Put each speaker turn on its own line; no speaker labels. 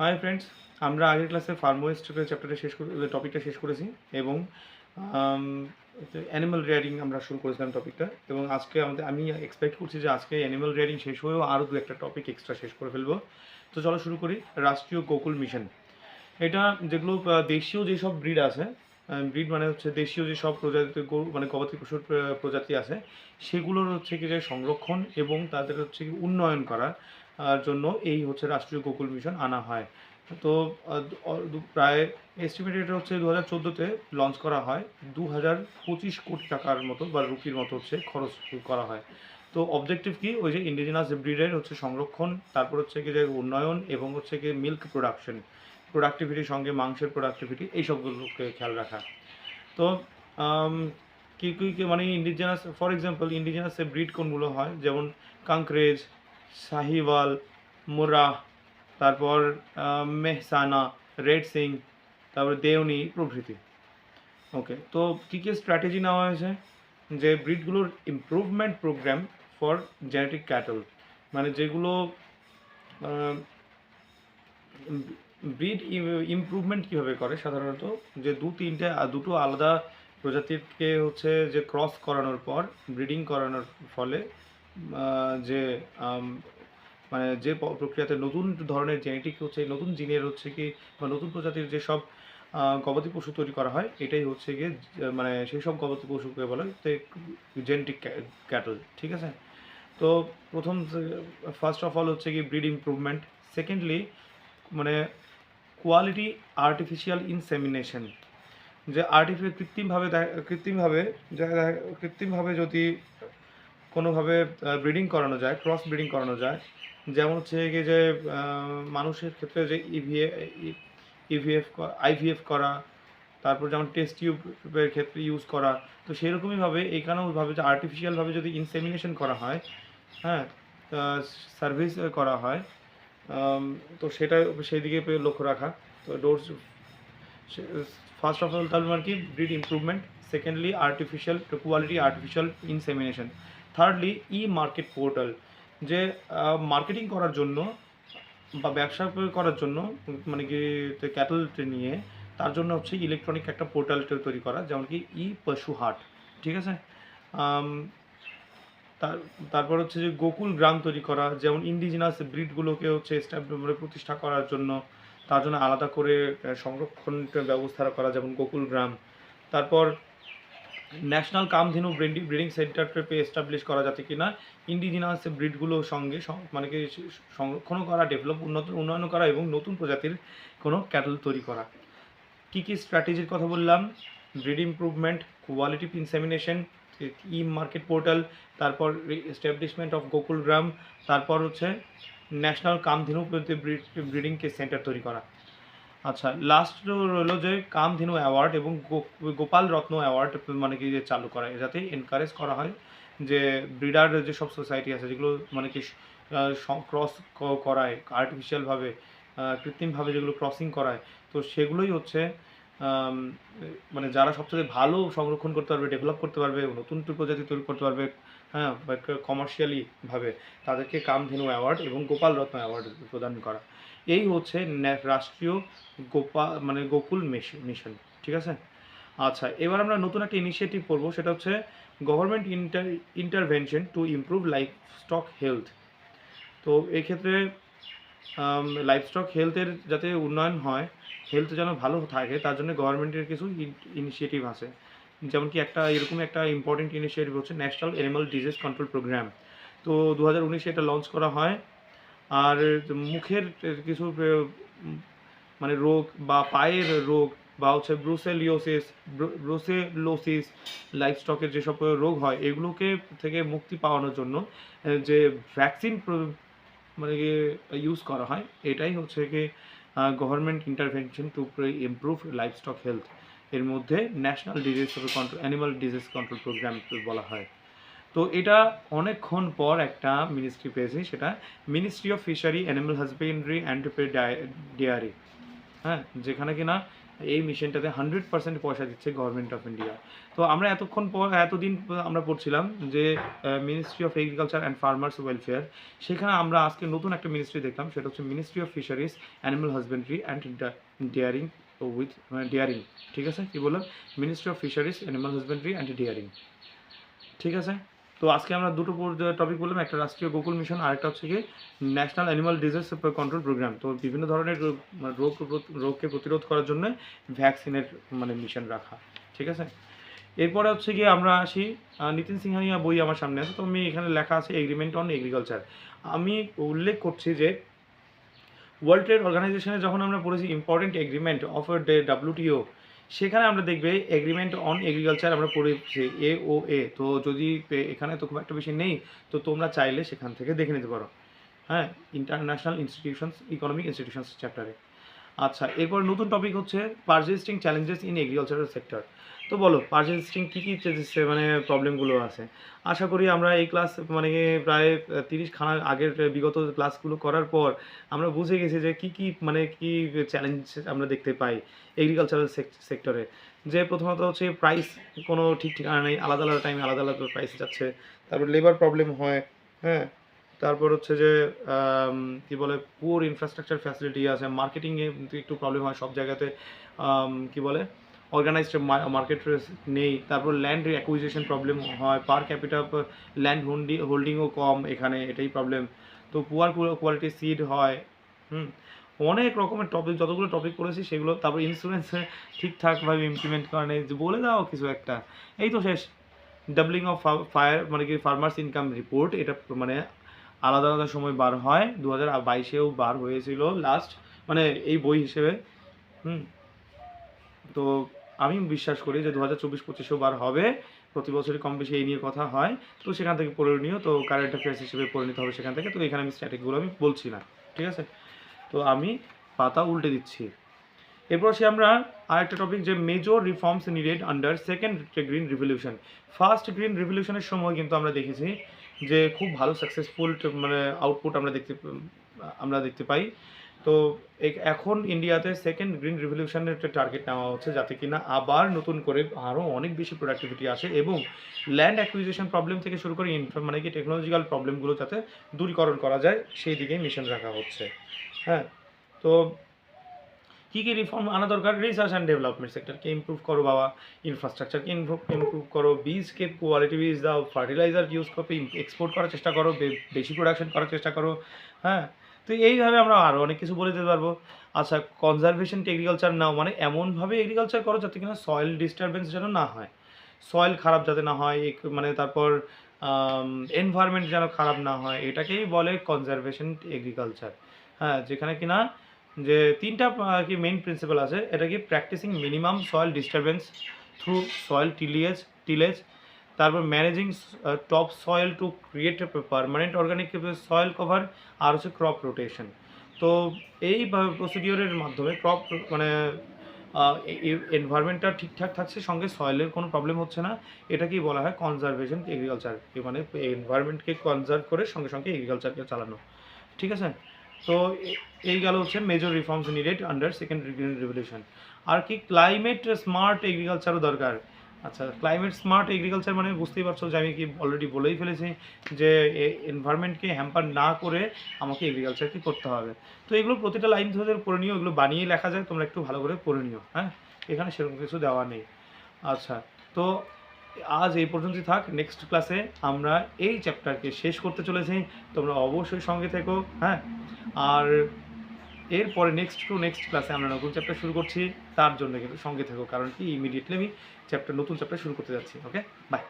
Hi friends, আমরা আগের ক্লাসে ফার্ম ওয়েস্টের চ্যাপ্টারটা টপিকটা শেষ করেছি এবং অ্যানিমাল রেয়ারিং আমরা শুরু করেছিলাম টপিকটা। এবং আজকে আমি এক্সপেক্ট করছি যে আজকে অ্যানিমাল রেয়ারিং শেষ হয়েও আরও দু একটা টপিক এক্সট্রা শেষ করে ফেলবো। তো চলো শুরু করি। রাষ্ট্রীয় গোকুল মিশন, এটা যেগুলো দেশীয় যেসব ব্রিড আছে, ব্রিড মানে হচ্ছে দেশীয় যেসব প্রজাতি গরু মানে গবাদি পশুর প্রজাতি আছে, সেগুলোর হচ্ছে কি যে সংরক্ষণ এবং তাদের হচ্ছে কি উন্নয়ন করার জন্য এই হচ্ছে রাষ্ট্রীয় গোকুল মিশন আনা হয়। তো প্রায় এস্টিমেটেড হচ্ছে 2014-তে লঞ্চ করা হয়। 2025 কোটি টাকার মতো বা রুপির মতো হচ্ছে খরচ করা হয়। তো অবজেক্টিভ কি, ওই যে ইন্ডিজিনাস ব্রিডের হচ্ছে সংরক্ষণ, তারপর হচ্ছে কি যে উন্নয়ন এবং হচ্ছে কি মিল্ক প্রোডাকশন, প্রোডাক্টিভিটির সঙ্গে মাংসের প্রোডাক্টিভিটি এই সবগুলোকে খেয়াল রাখা। তো কী কী মানে indigenous, for example indigenous breed কোনগুলো হয়, যেমন কাঙ্করেজ, শাহিওয়াল, মুরাহ, তারপর মেহসানা, রেড সিং, তারপর দেওনি প্রভৃতি। ওকে, তো কী কী স্ট্র্যাটেজি নেওয়া হয়েছে, যে ব্রিডগুলোর improvement program for genetic cattle, মানে যেগুলো ব্রিড ইমপ্রুভমেন্ট কীভাবে করে সাধারণত, যে দুটো আলাদা প্রজাতিকে হচ্ছে যে ক্রস করানোর পর ব্রিডিং করানোর ফলে যে মানে যে প্রক্রিয়াতে নতুন ধরনের জেনেটিক হচ্ছে নতুন জিনের হচ্ছে কি বা নতুন প্রজাতির যেসব গবাদি পশু তৈরি করা হয়, এটাই হচ্ছে গিয়ে মানে সেই সব গবাদি পশুকে বলে জেনেটিক ক্যাটল। ঠিক আছে, তো ফার্স্ট অফ অল হচ্ছে কি ব্রিড ইমপ্রুভমেন্ট। সেকেন্ডলি মানে কোয়ালিটি আর্টিফিশিয়াল ইনসেমিনেশন, যে কৃত্রিমভাবে যদি কোনোভাবে ব্রিডিং করানো যায়, ক্রস ব্রিডিং করানো যায়, যেমন হচ্ছে কি যে মানুষের ক্ষেত্রে যে আইভিএফ করা, তারপর যেমন টেস্ট টিউবের ক্ষেত্রে ইউজ করা, তো সেরকমইভাবে এখানেওভাবে যে আর্টিফিশিয়ালভাবে যদি ইনসেমিনেশন করা হয়, হ্যাঁ, সার্ভিস করা হয়, তো সেটা সেই দিকে লক্ষ্য রাখা। তো ডোজ ফার্স্ট অফ অল তাহলে মানে কি breed improvement, secondly artificial quality artificial insemination, thirdly e market portal, যে মার্কেটিং করার জন্য বা ব্যবসা করার জন্য মানে কি ক্যাটল নিয়ে তার জন্য হচ্ছে ইলেকট্রনিক একটা পোর্টাল তৈরি করা, যেমন কি ই পশু হাট। ঠিক আছে, তারপর হচ্ছে যে গোকুল গ্রাম তৈরি করা, যেমন ইন্ডিজিনাস ব্রিডগুলোকে হচ্ছে প্রতিষ্ঠা করার জন্য তার জন্য আলাদা করে সংরক্ষণ ব্যবস্থা করা, যেমন গোকুল গ্রাম। তারপর ন্যাশনাল কামধেনু ব্রিডিং সেন্টারকে এস্টাবলিশ করা, যাতে কিনা ইন্ডিজিনাস ব্রিডগুলোর সঙ্গে মানে কি সংরক্ষণও করা, উন্নয়ন করা এবং নতুন প্রজাতির কোনো ক্যাটল তৈরি করা। কী কী স্ট্র্যাটেজির কথা বললাম, ব্রিড ইমপ্রুভমেন্ট, কোয়ালিটি ইনসেমিনেশন, ই মার্কেট পোর্টাল, তারপর এস্টাবলিশমেন্ট অফ গোকুল গ্রাম, তারপর হচ্ছে ন্যাশনাল কামধেনু ব্রিডিংকে সেন্টার তৈরি করা। আচ্ছা, লাস্ট রইল যে কামধেনু অ্যাওয়ার্ড এবং গোপাল রত্ন অ্যাওয়ার্ড মানে কি যে চালু করা, যাতে এনকারেজ করা হয় যে ব্রিডার যেসব সোসাইটি আছে যেগুলো মানে কি ক্রস করায় আর্টিফিশিয়ালভাবে, কৃত্রিমভাবে যেগুলো ক্রসিং করায়, তো সেগুলোই হচ্ছে মানে যারা সবচেয়ে ভালো সংরক্ষণ করতে পারবে, ডেভেলপ করতে পারবে, নতুন প্রজাতি তৈরি করতে পারবে, হ্যাঁ, কমার্শিয়ালিভাবে, তাদেরকে কামধেনু অ্যাওয়ার্ড এবং গোপাল রত্ন অ্যাওয়ার্ড প্রদান করা। এই হচ্ছে রাষ্ট্রীয় মানে গোকুল মিশন। ঠিক আছে, আচ্ছা, এবার আমরা নতুন একটা ইনিশিয়েটিভ করবো, সেটা হচ্ছে government intervention to improve life stock health. তো এক্ষেত্রে লাইফস্টক হেলথের যাতে উন্নয়ন হয়, হেলথ যেন ভালো থাকে, তার জন্য গভর্নমেন্টের কিছু ইনিশিয়েটিভ আছে। যেমন কি এরকম একটা ইম্পর্টেন্ট ইনিশিয়েটিভ হচ্ছে national animal disease control programme. তো 2019-এ এটা লঞ্চ করা হয়। আর মুখের কিছু মানে রোগ বা পায়ের রোগ বা হচ্ছে ব্রুসেলোসিস লাইফস্টকের যেসব রোগ হয়, এগুলোকে থেকে মুক্তি পাওয়ানোর জন্য যে ভ্যাকসিন মানে ইউজ করা হয়, এটাই হচ্ছে কি government intervention to improve livestock health, এর মধ্যে national disease control animal disease control programme বলা হয়। তো এটা অনেকক্ষণ পর একটা মিনিস্ট্রি পেয়েছি, সেটা ministry of fishery, animal husbandry and dairy, হ্যাঁ, যেখানে কিনা এই মিশনটাতে 100% পয়সা দিচ্ছে গভর্নমেন্ট অফ ইন্ডিয়া। তো আমরা এতদিন আমরা পড়ছিলাম যে ministry of agriculture and farmers welfare, সেখানে আমরা আজকে নতুন একটা মিনিস্ট্রি দেখলাম, সেটা হচ্ছে ministry of fisheries, animal husbandry and daring with daring. ঠিক আছে, কী বললাম? Ministry of fisheries, animal husbandry and daring. ঠিক আছে, তো আজকে আমরা দুটো টপিক বললাম, একটা রাষ্ট্রীয় গোকুল মিশন, আরেকটা হচ্ছে কি national animal disease control programme. তো বিভিন্ন ধরনের রোগকে প্রতিরোধ করার জন্য ভ্যাকসিনের মিশন রাখা। ঠিক আছে, এরপরে হচ্ছে গিয়ে আমরা আসি নিতিন সিংহানিয়া বই আমার সামনে আছে, তো আমি এখানে লেখা আছে এগ্রিমেন্ট অন এগ্রিকালচার। আমি উল্লেখ করছি যে ওয়ার্ল্ড ট্রেড অর্গানাইজেশনে যখন আমরা পড়েছি ইম্পর্টেন্ট এগ্রিমেন্ট অফ WTO, সেখানে আমরা দেখবে এগ্রিমেন্ট অন এগ্রিকালচার আমরা পড়েছি AOA। তো যদি এখানে তো খুব একটা বেশি নেই, তো তোমরা চাইলে সেখান থেকে দেখে নিতে পারো। হ্যাঁ, ইন্টারন্যাশনাল ইনস্টিটিউশনস, ইকোনমিক ইনস্টিটিউশনস চ্যাপ্টারে। আচ্ছা, এরপর নতুন টপিক হচ্ছে persisting challenges in agricultural sector. তো বলো পারসিস্টিং কী কী প্রবলেমগুলো আছে। আশা করি আমরা এই ক্লাস প্রায় 30 খানা আগের বিগত ক্লাসগুলো করার পর আমরা বুঝে গেছি যে কী কী চ্যালেঞ্জ আমরা দেখতে পাই এগ্রিকালচারাল সেক্টরে। যে প্রথমত হচ্ছে প্রাইস, কোনো ঠিক ঠিকানা নেই, আলাদা আলাদা টাইমে আলাদা আলাদা প্রাইস যাচ্ছে। তারপর লেবার প্রবলেম হয়। হ্যাঁ, তারপর হচ্ছে যে কী বলে পুয়ার ইনফ্রাস্ট্রাকচার ফ্যাসিলিটি আছে, মার্কেটিংয়ে একটু প্রবলেম হয় সব জায়গাতে। কী বলে অর্গানাইজড মার্কেট নেই। তারপর ল্যান্ড অ্যাকুইজিশন প্রবলেম হয়, পার ক্যাপিটা ল্যান্ড হোল্ডিংও কম এখানে, এটাই প্রবলেম। তো পুয়ার কোয়ালিটি সিড হয়। অনেক রকমের টপিক, যতগুলো টপিক পড়েছি সেগুলো। তারপর ইন্স্যুরেন্সে ঠিকঠাকভাবে ইমপ্লিমেন্ট করা নেই, যে বলে দাও কিছু একটা। এই তো শেষ। Doubling of farmers income report, এটা আলাদা আলাদা সময় বার হয়, 2022-এও বার হয়েছিল লাস্ট, এই বই হিসেবে। তো আমি বিশ্বাস করি যে 2024-25-এও বার হবে, প্রতি বছরই কম বেশি এই নিয়ে কথা হয়। তো সেখান থেকে পড়ে নিও, তো কারেন্ট অ্যাফেয়ার্স হিসেবে পড়ে নিতে হবে সেখান থেকে। তো এখানে আমি স্ট্যাটিকগুলো আমি বলছি না, ঠিক আছে? তো আমি পাতা উল্টে দিচ্ছি। এরপর আসি আমরা আরেকটা টপিক, যে major reforms needed under second green revolution. First green রিভলিউশনের সময় কিন্তু আমরা দেখেছি যে খুব ভালো সাকসেসফুল আউটপুট আমরা দেখতে পাই। তো এখন ইন্ডিয়াতে সেকেন্ড গ্রিন রিভলিউশনের একটা টার্গেট নেওয়া হচ্ছে, যাতে কিনা আবার নতুন করে আরও অনেক বেশি প্রোডাক্টিভিটি আসে এবং ল্যান্ড অ্যাকুইজিশন প্রবলেম থেকে শুরু করে টেকনোলজিক্যাল প্রবলেমগুলো যাতে দূরীকরণ করা যায়, সেই দিকে মিশন রাখা হচ্ছে। হ্যাঁ, তো কী কী রিফর্ম আনা দরকার? রিসার্চ অ্যান্ড ডেভেলপমেন্ট সেক্টরকে ইমপ্রুভ করো বাবা, ইনফ্রাস্ট্রাকচারকে ইমপ্রুভ করো, বীজকে কোয়ালিটি বীজ দাও, ফার্টিলাইজার ইউজ করো, এক্সপোর্ট করার চেষ্টা করো, বেশি প্রোডাকশন করার চেষ্টা করো। হ্যাঁ, তো এইভাবে আমরা আরও অনেক কিছু বলে দিতে পারবো। আচ্ছা, কনজারভেশন এগ্রিকালচার নাও, এমনভাবে এগ্রিকালচার করো যাতে কিনা সয়েল ডিস্টারবেন্স যেন না হয়, সয়েল খারাপ যাতে না হয়, তারপর এনভায়রনমেন্ট যেন খারাপ না হয়, এটাকেই বলে কনজারভেশন এগ্রিকালচার। হ্যাঁ, যেখানে কিনা যে তিনটা কি মেইন প্রিন্সিপাল আছে, এটা কি practicing minimum soil disturbance through soil tillage, তারপর managing top soil to create permanent organic soil cover, আর হচ্ছে ক্রপ রোটেশন। তো এই প্রসিডিওরের মাধ্যমে ক্রপ এনভায়রনমেন্টটা ঠিকঠাক থাকছে, সঙ্গে সয়েলের কোনো প্রবলেম হচ্ছে না, এটাকেই বলা হয় কনজারভেশন এগ্রিকালচার। এনভায়রনমেন্টকে কনজার্ভ করে সঙ্গে সঙ্গে এগ্রিকালচারকে চালানো। ঠিক আছে, তো এই গেল হচ্ছে major reforms needed under second green revolution. আর কি ক্লাইমেট স্মার্ট এগ্রিকালচারও দরকার। আচ্ছা, ক্লাইমেট স্মার্ট এগ্রিকালচার বুঝতেই পারছো যে আমি কি অলরেডি বলেই ফেলেছি যে এনভায়রনমেন্টকে হ্যাম্পার না করে আমাকে এগ্রিকালচারকে করতে হবে। তো এগুলো প্রতিটা লাইন ধরে পড়ে নিও, এগুলো বানিয়ে লেখা যায়, তোমরা একটু ভালো করে পড়ে নিও। হ্যাঁ, এখানে সেরকম কিছু দেওয়া নেই। আচ্ছা, তো আজ এই পর্যন্তই থাক। নেক্সট ক্লাসে আমরা এই চ্যাপ্টারকে শেষ করতে চলেছি, তোমরা অবশ্যই সঙ্গে থেকো। হ্যাঁ, আর এরপরে নেক্সট ক্লাসে আমরা নতুন চ্যাপ্টার শুরু করছি, তার জন্য কিন্তু সঙ্গে থেকো, কারণ কি ইমিডিয়েটলি আমি নতুন চ্যাপ্টার শুরু করতে যাচ্ছি। ওকে, বাই।